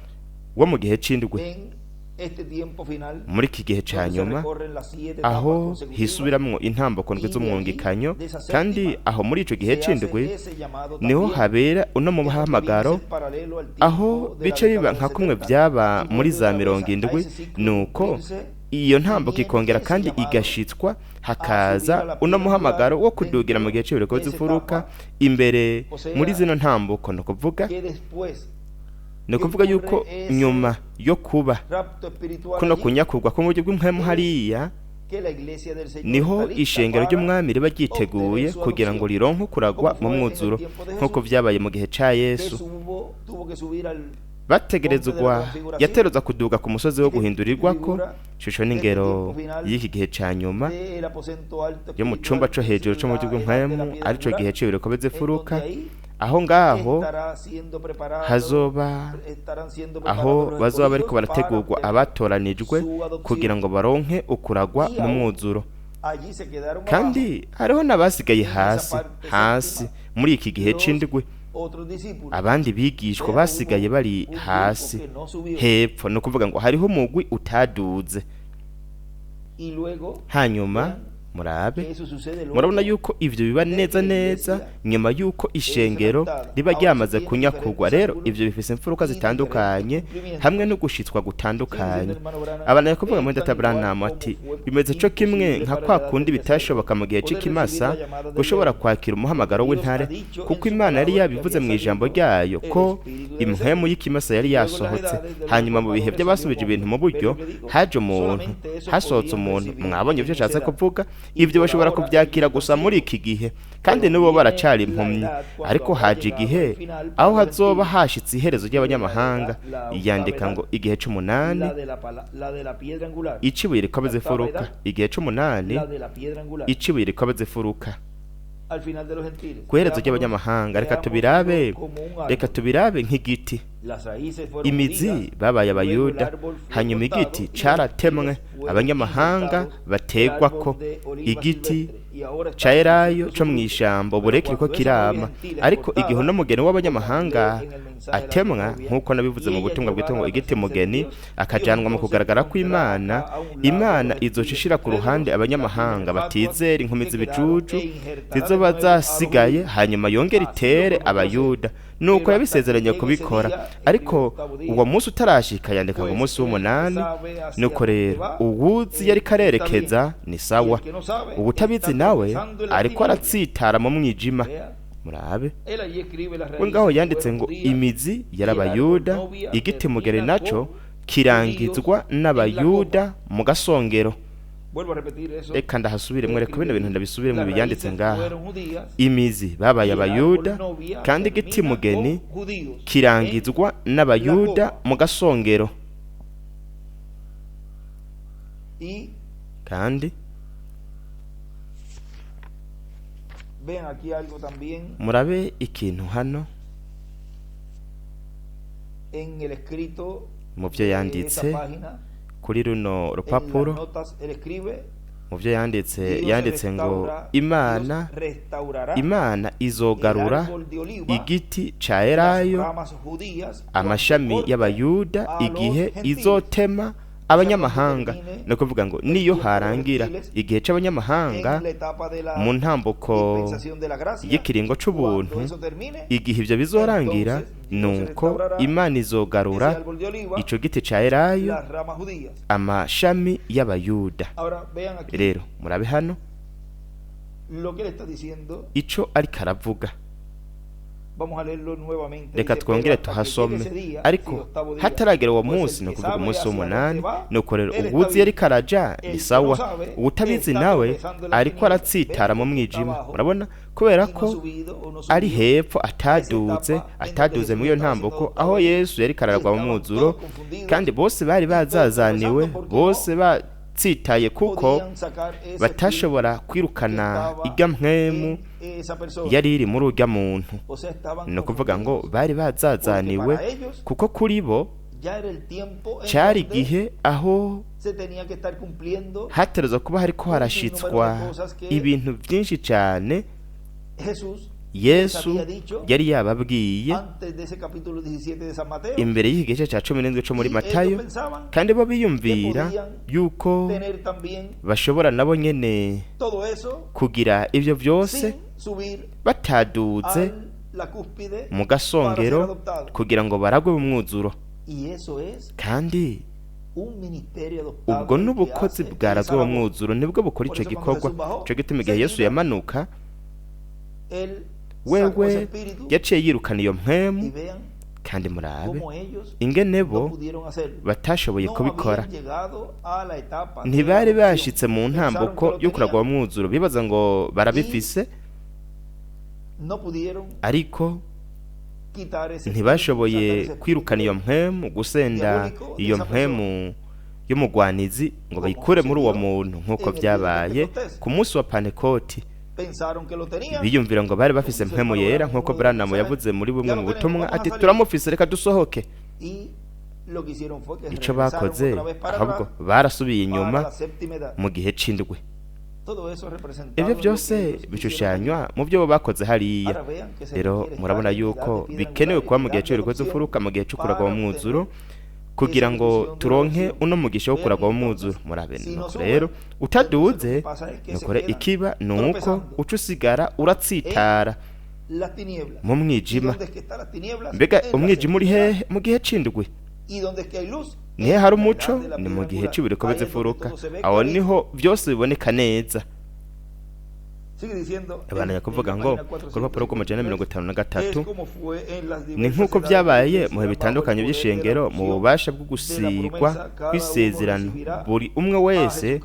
wo mu gihe c'indwi en este tiempo final, muri iki gihe ca donde se nyuma recorren las 7 etapas aho consecutivas, hisubiramwo intambuko ndwi z'umwungikanyo de esa kandi séptima, aho muri ico gihe se c'indwi hace ese llamado niho también, habera uno mu que es lo que muhamagaro viene a ser paralelo al tiempo aho de la bice biba nka decadencia kumwe temprana. byaba Y muri vuelve za otra mirongo vez a indwi ese ciclo nuko cumplirse, iyo ntambuko y ikongera viene kandi ese llamado igashitswa a hakaza subir a la uno piedra muhamagaro wo angular kudugira mu gihe dentro cy'ibiruko de esa by'ifuruka etapa, imbere o sea, muri zino ntambuko ni ukuvuga que después ni ukuvuga yuko nyuma yo kuba rapto espiritual kuno allí, kunyakugwa ko mu buryo bw'impwemu hariya que la iglesia del Señor niho está lista ishengero para ry'umwami riba ryiteguye obtener su kugira ngo adopción. rironke kuragwa mu mwuzuro nk'uko vyabaye mu gihe ca yesu Tuvo que subir al bategerezwa yateruza kuduga ku musozi wo guhindurirwako shusho n'ingero y'iki gihe ca nyuma del aposento alto yo mu cumba co hejuru co mu buryo bw'impwemu arico gihe c'ibiruko bizifuruka en donde ahí aho ngaho estará siendo preparado, hazoba estarán siendo aho preparados los bazoba bariko escogidos barategurwa para abatoranijwe su adopción. kugira ngo baronke ukuragwa mu mwuzuro Allí se quedaron kandi hariho n'abasigaye hasi hasi muri iki gihe abajo, c'indwi los otros discípulos. abandi bigishwa basigaye bari hasi hepfo ni ukuvuga ngo hariho umugwi utaduze Y luego hanyuma murabe que eso sucede luego murabona yuko ivyo biba neza neza nyuma yuko ishengero riba ryamaze kunyakugwa rero ivyo bifise imfuruka zitandukanye hamwe no gushitswa gutandukanye abantu bari kuvuga muri data Branham ati bimeze co kimwe nka kwa kundi bitashoboka mu gihe c'ikimasa gushobora kwakira umuhamagaro w'intare kuko imana yari yabivuze mu ijambo ryayo ko impwemu y'ikimasa yari yasohotse hanyuma mu bihe by'abasubije ibintu mu buryo haje umuntu hasohotse umuntu mwabonye ivyo nshatse kuvuga ibyo bashobora kubyakira gusa muri iki gihe kandi n'ubo baracari impumyi ariko haje igihe aho hazoba hashitse iherezo ry'abanyamahanga yandika ngo igihe c'umunani icibuye rikaba zifuruka igihe c'umunani icibuye rikaba zifuruka ku iherezo ry'abanyamahanga reka tubirabe nk'igiti imizi babaye abayuda hanyuma igiti caratemwe abanyamahanga bategwako igiti ca elayo co mw'ishamba ubu rero kiriko kirama ariko igihe uno mugeni w'abanyamahanga atemwa nk'uko nabivuze mu butumwa bwitwa ngo igiti mugeni akajanwa mu kugaragara kw'imana imana izoca ishira ku ruhande abanyamahanga batizera inkumi z'ibijuju zizoba zasigaye hanyuma yongera itere abayuda nuko yabisezeranye kubikora ariko uwo munsi utarashika yandika ngo umunsi w'umunani nuko rero uwuzi yari karerekeza ni sawa ubutabizi nawe ariko aratsitara mu mwijima murabe we ngaho yanditse ngo imizi yarabayuda igiti mugere naco kirangizwa n'abayuda mu gasongero reka ndahasubiremwe reka bino bintu ndabisubiremwe byanditse ngaha imizi babaye abayuda kandi igiti mugeni kirangizwa n'abayuda mu gasongero kandi murabe ikintu hano mu byo yanditse kuri runo rupapuro mu byo yanditse ngo imana izogarura igiti ca elayo amashami y'abayuda igihe izotema abanyamahanga no kuvuga ngo niyo harangira igihe c'abanyamahanga mu ntambuko y'ikiringo c'ubuntu igihe ivyo bizorangira nuko imana izogarura ico giti ca elayo amashami y'abayuda rero murabe hano ico ariko aravuga Vamos a leerlo nuevamente. reka Dice, twongere "Pero hasta que tuhasome llegue ese día, ariko sí, octavo día, hataragera uwo pues munsi el ni que ukuvuga sabe umunsi hacia w'umunani dónde va, nuko rero él uwuzi está yari bien. karaja El ni que sawa no sabe, uwutabizi está nawe tropezando en las ariko tinieblas, aratsitara mu ve que mwijima está abajo urabona kubera y no ha ko subido o no ari subió hepfo a esa ataduze etapa en la que ataduze Jesús muri iyo estaba siendo ntambuko adoptado aho allí. yesu yari Y kararagwa mu estaban mwuzuro todos confundidos kandi bose bari y todos bazazaniwe tropezando porque bose no batsitaye kuko podían sacar ese espíritu batashobora que kwirukana estaba irya mpwemu en esa persona. yari iri muri urya muntu O sea, estaban ni ukuvuga ngo confundidos bari porque bazazaniwe para ellos kuko kuri bo ya era el tiempo en cyari donde igihe aho se tenía que estar cumpliendo hategerezwa kuba hariko harashitswa ibintu byinshi cyane Jesús les yesu había dicho yari yababwiye antes de ese capítulo 17 de San Mateo. imbere y'iki gice cya 17 cyo muri Y matayo ellos pensaban kandi bo biyumvira que podían yuko tener también bashobora nabo nyene todo eso kugira ibyo byose sin subir bataduze a la cúspide mu para ser gasongero adoptado. kugira ngo baragwe mu mwuzuro Y eso es kandi un ministerio adoptado ubwo el que n'ubukozi hace bwarazwe esa mu labor. mwuzuro nibwo bukora Por icyo eso cuando gikorwa Jesús bajó, cyo gituma igihe se yesu iba, yamanuka Él sacó ese wewe espíritu yaciye yirukana iyo y mpwemu vean kandi murabe cómo ellos ingene no bo pudieron hacerlo. batashoboye No kubikora habían llegado a la etapa de ntibari la bashitse mu adopción. ntambuko Pensaron que yo lo kuragwa tenían, mu mwuzuro bibaza ngo barabifise no pudieron ariko quitar ese espíritu, ntibashoboye sacar ese kwirukana iyo espíritu mpwemu gusenda diabólico de iyo esa mpwemu y'umugwanizi ngo Como bayikure muri uwo sucedió muntu nk'uko en el día de byabaye Pentecostés. ku munsi wa pantekoti pensaron que lo tenían. biyumvira ngo bari bafise Como mpwemu dice el yera hermano nk'uko Branham, Branham ¿saben? yavuze muri bumwe Ya mu lo tenemos, butumwa vamos a ati salir. turamufise reka dusohoke Y lo que hicieron fue que icyo regresaron bakoze otra vez para ahubwo atrás barasubiye para inyuma la séptima edad. mu gihe c'indwi Todo eso representado ibyo en lo que byose ellos hicieron bishushanywa mu byo bo bakoze hariya allí. Ahora vean que se rero requiere murabona estar en yuko edad de bikenewe kuba mu gihe edad de cy'uriko adopción z'imfuruka mu gihe cyo kuragwa para mu mwuzuro obtener kugira esa ngo bendición de turonke adopción. uno mugisha wo Vean, kuragwa mu entonces, mwuzuro murabe si no nuko sube, rero entonces utaduze lo que pasa es que se nukore quedan ikiba ni uko tropezando uca usigara uratsitara las tinieblas. mu ¿Y mwijima dónde es que están las tinieblas? mbega En la umwijima uri séptima edad. hehe mu gihe c'indwi ¿Y dónde es que hay luz? nihe En hari la umuco edad de la ni mu piedra gihe angular. c'ibiriko Ahí es donde bizifuruka todo se ve aho clarito. niho byose biboneka neza Sigue diciendo abana kuvuga ngo ku rupapuro rw'amajana 53 ni nk'uko byabaye mu bihe bitandukanye by'ishengero mu bubasha bwo gusigwa kw'isezerano buri umwe wese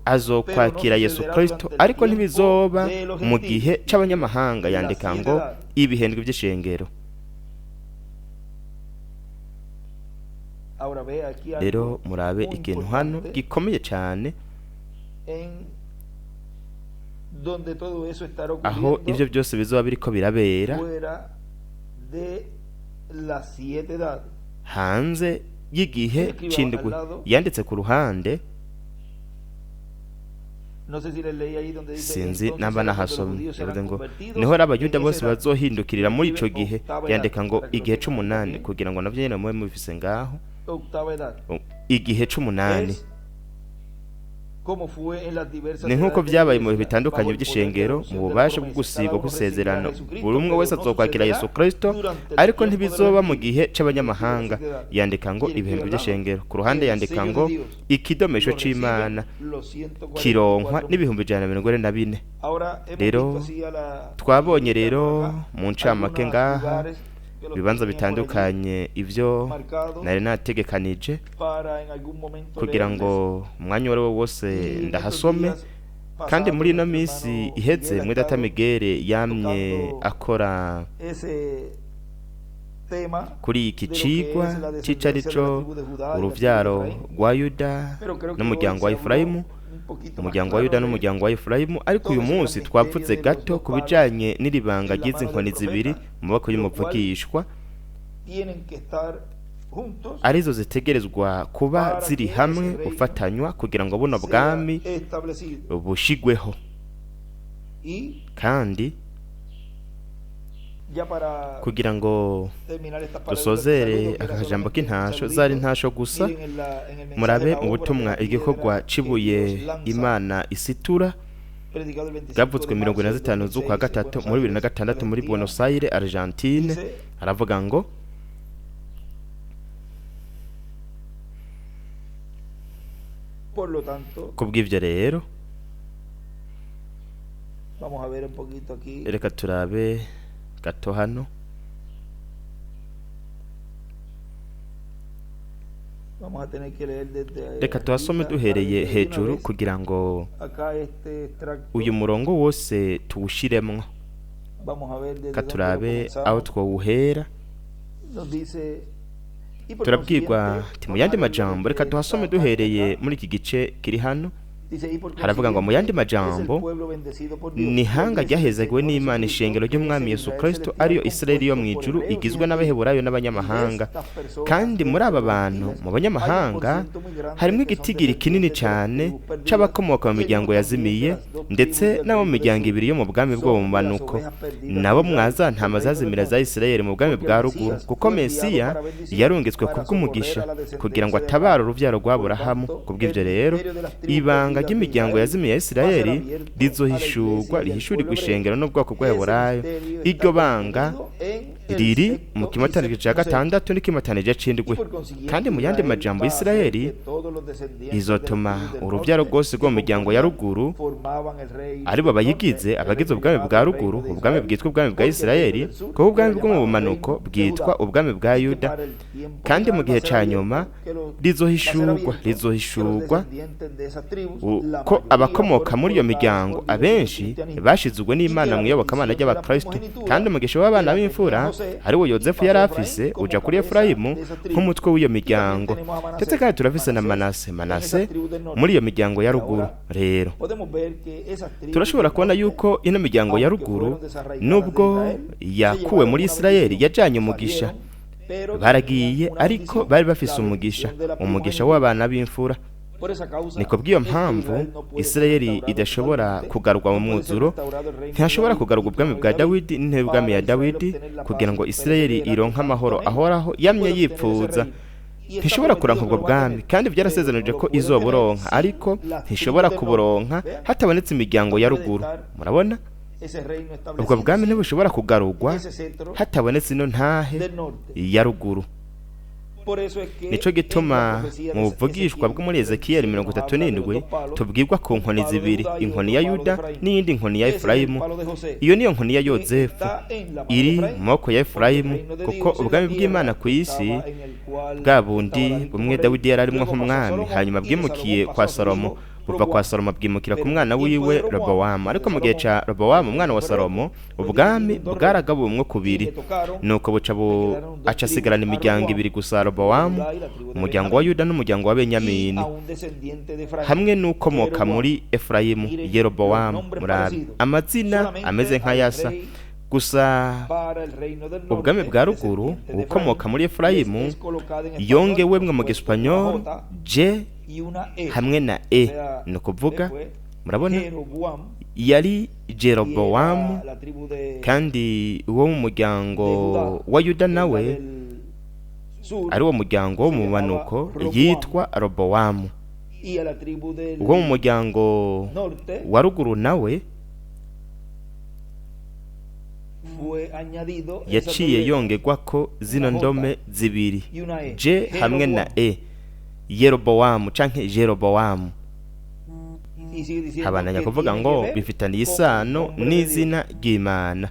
azokwakira Yesu Kristo ariko ntibizoba mu gihe c'abanyamahanga yandika ngo ibihendwe by'ishengero rero murabe ikintu hano gikomeye cyane aho ibyo byose bizoba biriko birabera hanze y'igihe c'indwi yanditse ku ruhande sinzi namba nahasomye yavuze ngo niho ari abayuda bose bazohindukirira muri ico gihe yandika ngo igihe c'umunani kugira ngo navyo nyene mube mubifise ngaho igihe c'umunani ni nk'uko byabaye mu bihe bitandukanye by'ishengero mu bubasha bwo gusigwa kw'isezerano buri umwe wese azokwakira Yesu Kristo ariko ntibizoba mu gihe c'abanyamahanga yandika ngo ibihembwe by'ishengero ku ruhande yandika ngo ikidomesho c'Imana kironkwa n'ibihumbi 144 rero twabonye rero mu ncamake ngaha ibibanza bitandukanye ibyo nari nategekanije kugira ngo umwanya uwo ari wo wose ndahasome kandi muri ino minsi iheze muri Data Miguel yamye akora kuri iki cigwa c'icarico uruvyaro rwa Yuda n'umuryango wa Efurayimu umuryango wa Yuda n'umuryango wa Efurayimu ariko uyu munsi twavuze gato ku bijanye n'iribanga ry'izi nkoni zibiri mu maboko y'umuvugishwa arizo zitegerezwa kuba ziri hamwe ufatanywa kugira ngo buno bwami bushigweho kandi kugira ngo dusozere aka kajambo k'intasho zari intasho gusa murabe mu butumwa igikorwa cibuye Imana isitura bwavutswe 15 z'ukwa gatatu muri 2006 muri Buenos Aires Argentine aravuga ngo kubw'ivyo rero reka turabe gato hano reka tuhasome duhereye hejuru kugira ngo uyu murongo wose tuwushiremwo. Katurabe aho twawuhera. Turabwirwa ati mu yandi majambo, reka tuhasome duhereye muri iki gice kiri hano. Haravuga ngo mu yandi majambo, ni hanga ryahezagiwe n'Imana ishengero ry'umwami Yesu Kristo, ariyo Isirayeli yo mu ijuru, igizwe n'abaheburayo n'abanyamahanga. Kandi muri aba bantu mu banyamahanga harimo igitigiri kinini cyane c'abakomoka mu miryango yazimiye, ndetse n'abo mu miryango ibiri yo mu bwami bwo mu manuko, nabo mwazantama zazimira za Isirayeli mu bwami bwa ruguru, kuko Mesiya yarungitswe kubw'umugisha kugira ngo atabare uruvyaro rwa Aburahamu. Kubw'ivyo rero ibanga ry'imiryango yazimiye ya Isirayeli rizohishurwa, rihishurirwa ishengero n'ubwoko bw'Abaheburayo. Iryo banga riri mu kimatanije ca gatandatu n'ikimatanije c'indwi. Kandi mu yandi majambo, Isirayeli izotuma uruvyaro rwose rwo mu miryango ya ruguru aribo bayigize, abagize ubwami bwa ruguru, ubwami bwitwa ubwami bwa Isirayeli, kuko ubwami bwo mu bumanuko bwitwa ubwami bwa Yuda. Kandi mu gihe ca nyuma rizohishurwa ko abakomoka muri iyo miryango abenshi bashizwe n'Imana mu iyobokamana ry'Abakristo. Kandi umugisha w'abana b'imfura ari wo Yozefu yari afise uja kuri Efurayimu nk'umutwe w'iyo miryango. Ndetse kandi turafise na Manase muri iyo miryango ya ruguru. Rero turashobora kubona yuko ino miryango ya ruguru, nubwo yakuwe muri Isirayeli, yajanye umugisha. Baragiye ariko bari bafise umugisha w'abana b'imfura. Niko bw'iyo mpamvu Isirayeli idashobora kugarurwa mu mwuzuro, ntihashobora kugarurwa ubwami bwa Dawidi n'intebe y'ubwami ya Dawidi, kugira ngo Isirayeli ironke amahoro ahoraho yamye yipfuza. Ntishobora kuranka ubwo bwami, kandi byarasezeranije ko izoburonka, ariko ntishobora kuburonka hatabonetse imiryango ya ruguru. Murabona, ubwo bwami ntibushobora kugarurwa hatabonetse ino ntahe ya ruguru. Nico gituma mu buvugishwa bwo muri Ezekiyeli 37 tubwirwa ku nkoni zibiri, inkoni ya Yuda n'iyindi nkoni ya Efurayimu. Iyo niyo nkoni ya Yozefu iri mu maboko ya Efurayimu, kuko ubwami bw'Imana ku isi bwa bundi bumwe Dawidi yari arimwo nk'umwami, hanyuma bwimukiye kwa Salomo. Buva kwa Salomo bwimukira ku mwana wiwe Robowamu. Ariko mu gihe ca Robowamu umwana wa Salomo, ubwami bwaragabuwe kubiri, nuko buca aca asigarana imiryango ibiri gusa, Robowamu, umuryango wa Yuda n'umuryango wa Benyamini, hamwe n'ukomoka muri Efurayimu, Yerobowamu. Murabi amazina ameze nk'ayasa, gusa ubwami bwa ruguru ukomoka muri Efurayimu yongewemwe mu Gisipanyol je hamwe na ni ukuvuga, murabona, yari Jerobowamu. Kandi uwo mu muryango wa Yuda nawe ari wo muryango wo mu manuko yitwa Robowamu. Uwo mu muryango wa ruguru nawe yaciye yongegwa ko zino ndome zibiri, je hamwe na Yerobowamu canke Jerobowamu. Habananya kuvuga ngo bifitaniye isano n'izina ry'Imana.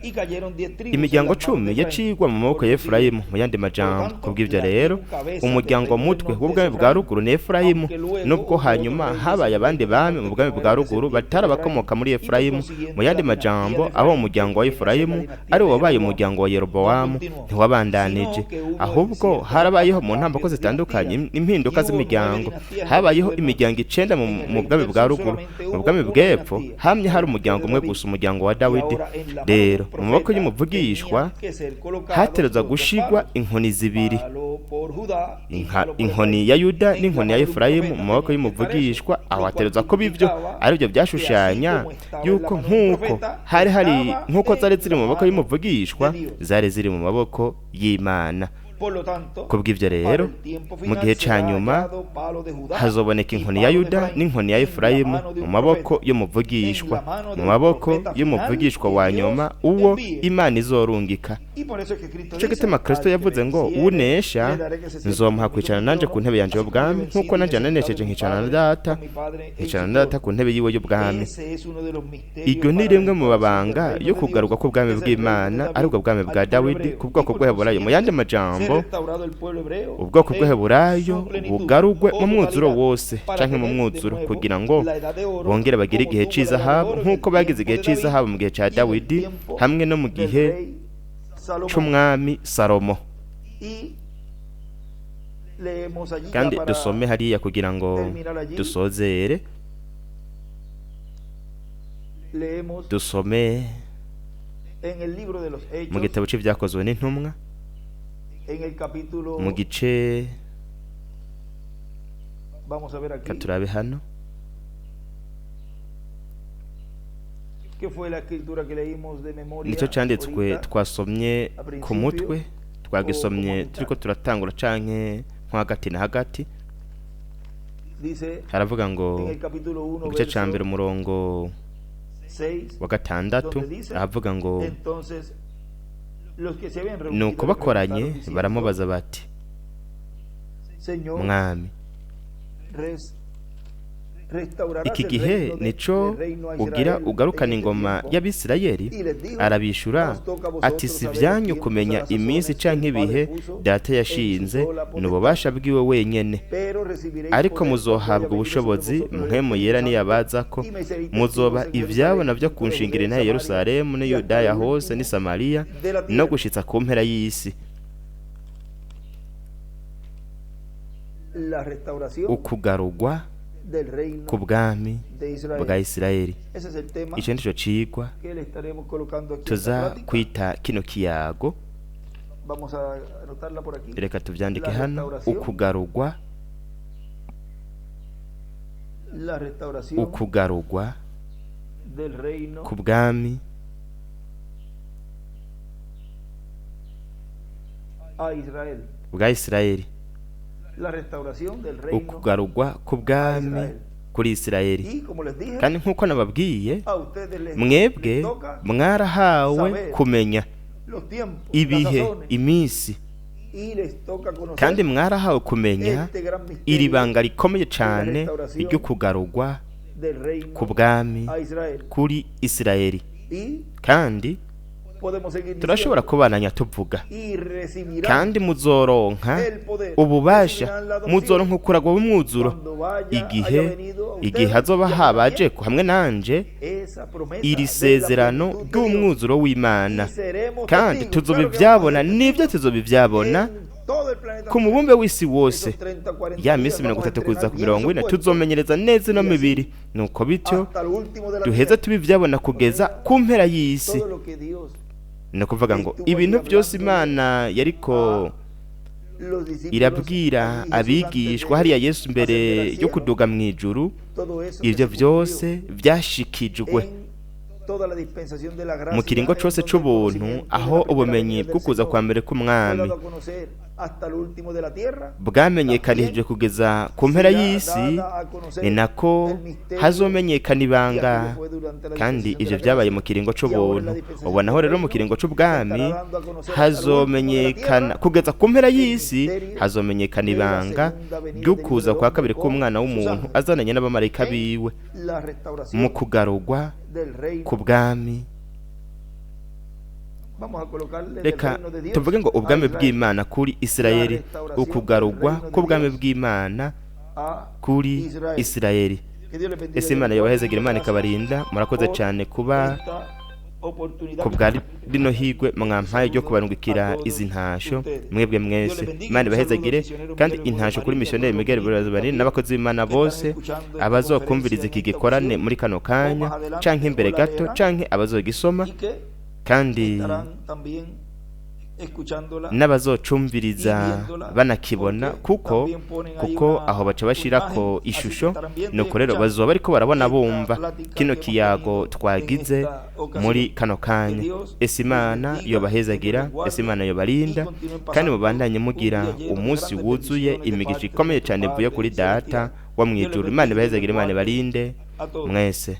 Imiryango 10 yacigwa mu maboko ya Efurayimu mu yandi majambo. Kubw'ivyo rero umuryango mutwe w'ubwami bwa ruguru ni Efurayimu, nubwo hanyuma habaye abandi bami mu bwami bwa ruguru batarabakomoka muri Efurayimu. Mu yandi majambo, abo umuryango wa Efurayimu ari wabaye umuryango wa Yerobowamu ntiwabandanije, ahubwo harabayeho mu ntambako zitandukanye impinduka z'imiryango. Habayeho imiryango 9 mu bwami bwa ruguru. Mu bwami bw'epfo hamye hari umuryango umwe gusa, umuryango wa Dawidi. Rero mu maboko y'umuvugishwa hatereza gushigwa inkoni zibiri, inkoni ya Yuda n'inkoni ya Efurayimu mu maboko y'umuvugishwa. Aho hatereza ko bivyo ari byo byashushanya yuko nk'uko zari ziri mu maboko y'umuvugishwa zari ziri mu maboko y'Imana. Kubw'ivyo rero mu gihe ca nyuma hazoboneka inkoni ya Yuda n'inkoni ya Efurayimu mu maboko y'umuvugishwa, mu maboko y'umuvugishwa wa nyuma, uwo Imana izorungika. icyo gituma kristo yavuze ngo unesha nzomuha kwicarana nanjye ku ntebe yanjye y'ubwami nk'uko nanjye nanesheje nkicarana na data ku ntebe yiwe y'ubwami. iryo ni rimwe mu mabanga yo kugarurwa k'ubwami bw'imana, aribwo bwami bwa dawidi ku bwoko bw'Eheburayo. Mu yandi majambo, ubwoko bw'Eheburayo bugarurwe mu mwuzuro wose canke mu mwuzuro, kugira ngo bongere bagire igihe cy'izahabu nk'uko bagize igihe cy'izahabu mu gihe cya dawidi hamwe no mu gihe c'umwami Salomo. Kandi dusome hariya kugira ngo dusozere, dusome mu gitabo c'ivyakozwe n'intumwa mu gice, katurabe hano nicyo cyanditswe twasomye ku mutwe, twagisomye turiko turatangura canke nko hagati na hagati. haravuga ngo mu gice ca mbere umurongo wa 6 ahavuga ngo nuko bakoranye baramubaza bati, mwami, iki gihe nico ugira ugarukana ingoma y'Abisirayeli? Arabishura ati, si vyanyu kumenya iminsi canke ibihe data yashinze, n'ububasha bwiwe wenyene, ariko muzohabwa ubushobozi mpwemu yera niyabazako, muzoba ivyabo navyo kunshingira intare Yerusalemu n'i Yudaya hose n'i Samariya no gushitsa ku mpera y'isi. Ukugarurwa ku bwami bwa Isirayeli, icyo nicyo cigwa tuza kwita kino kiyago. Reka tuvyandike hano: ukugarurwa, ukugarurwa ku bwami bwa Isirayeli, ukugarurwa ku bwami kuri Isirayeli. Kandi nk'uko nababwiye, mwebwe mwarahawe kumenya ibihe, iminsi, kandi mwarahawe kumenya iri banga rikomeye cyane ryo kugarurwa ku bwami kuri Isirayeli. Kandi turashobora kubananya tuvuga, kandi muzoronka ububasha, muzoronka kuragwa b'umwuzuro igihe hazoba habaje hamwe nanje iri sezerano ry'umwuzuro w'Imana, kandi tuzobivyabona, nibyo tuzobivyabona ku mubumbe w'isi wose. Ya minsi 30 kuza ku 40 tuzomenyereza neza no mibiri, nuko bityo duheza tubivyabona kugeza ku mpera y'isi. ni ukuvuga ngo ibintu byose Imana yariko irabwira abigishwa hariya Yesu mbere yo kuduga mu ijuru, ibyo byose byashikijwe mu kiringo cyose cy'ubuntu, aho ubumenyi bwo kuza kwa mbere k'umwami bwamenyekanishije kugeza ku mpera y'isi, ni nako hazomenyekana ibanga, kandi ibyo byabaye mu kiringo cy'ubuntu. ubonaho rero mu kiringo cy'ubwami hazomenyekana kugeza ku mpera y'isi, hazomenyekana ibanga ryo kuza kwa kabiri k'umwana w'umuntu azananye n'abamarayika biwe mu kugarurwa ku bwami. Reka tuvuge ngo ubwami bw'Imana kuri Isirayeli, ukugarurwa k'ubwami bw'Imana kuri Isirayeli. Ese Imana yabahezagira, Imana ikabarinda. Murakoze cyane kuba kubwa rino higwe mwampaye ryo kubarungikira izi ntasho. Mwebwe mwese Imana ibahezagire, kandi intasho kuri missionnaire Miguel Burazabari n'abakozi b'Imana bose abazokumviriza iki gikorane muri kano kanya canke imbere gato, canke abazogisoma, kandi n'abazocumviriza banakibona, kuko aho baca bashirako ishusho, nuko rero bazoba bariko barabona bumva kino kiyago twagize muri kano kanya. Ese Imana yobahezagira, ese Imana yobarinda, kandi mubandanye mugira umunsi wuzuye imigisha ikomeye cyane ivuye kuri Data wo mwijuru. Imana ibahezagira, Imana ibarinde mwese.